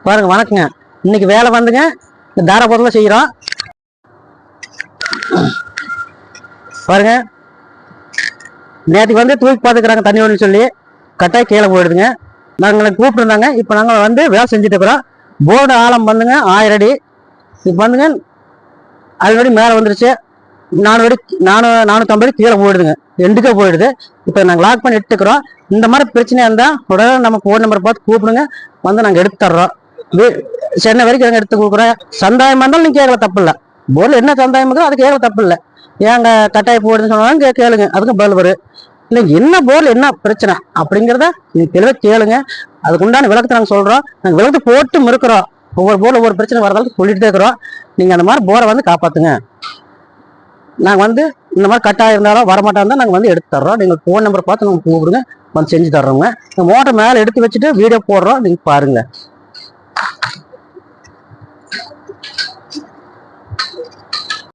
பாருங்க, வணக்கங்க. இன்னைக்கு வேலை வந்துங்க, இந்த தாராபுரத்தில் செய்கிறோம். பாருங்க, நேற்றுக்கு வந்து தூக்கி பார்த்துக்கிறாங்க தண்ணி ஒன்று சொல்லி கட்டாயம் கீழே போயிடுதுங்க. நாங்களை கூப்பிட்டுருந்தாங்க. இப்போ நாங்கள் வந்து வேலை செஞ்சுட்டு இருக்கிறோம். போர்டு ஆழம் வந்துங்க 1000 அடி. இப்போ வந்துங்க 5 அடி மேலே வந்துருச்சு. 450 அடி கீழே போயிடுதுங்க, எண்டுக்கே போயிடுது. இப்போ நாங்கள் லாக் பண்ணி எடுத்துக்கிறோம். இந்த மாதிரி பிரச்சனையாக இருந்தால் உடனே நம்ம ஃபோன் நம்பர் பார்த்து கூப்பிடுங்க, வந்து நாங்கள் எடுத்து தர்றோம். சென்னை வரைக்கும் நாங்கள் எடுத்து கொடுக்குறோம். சந்தாயமாக இருந்தாலும் நீங்கள் கேட்கல தப்பு இல்லை. போர்டில் என்ன சந்தாயம் இருக்கோ அது கேட்கல தப்பு இல்லை. ஏங்க கட்டாயம் போயிடுதுன்னு சொன்னாலும் கேளுங்க, அதுக்கும் பதில் வரும். இல்லை என்ன போர்டில் என்ன பிரச்சனை அப்படிங்கிறத நீங்கள் தெளிவாக கேளுங்க. அதுக்கு உண்டான விளக்கத்தை நாங்கள் சொல்கிறோம். நாங்கள் விளக்கத்தை போட்டும் இருக்கிறோம். ஒவ்வொரு போர்டில் ஒவ்வொரு பிரச்சனை வரதாலும் சொல்லிட்டு தான் இருக்கிறோம். நீங்கள் அந்த மாதிரி போரை வந்து காப்பாற்றுங்க. நாங்கள் வந்து இந்த மாதிரி கட்டாயம் இருந்தாலும் வரமாட்டா இருந்தால் நாங்கள் வந்து எடுத்து தர்றோம். நீங்கள் ஃபோன் நம்பர் பார்த்து நாங்கள் கூப்பிடுங்க, வந்து செஞ்சு தர்றோங்க. இந்த மோட்டர் மேலே எடுத்து வச்சுட்டு வீடியோ போடுறோம், நீங்கள் பாருங்கள்.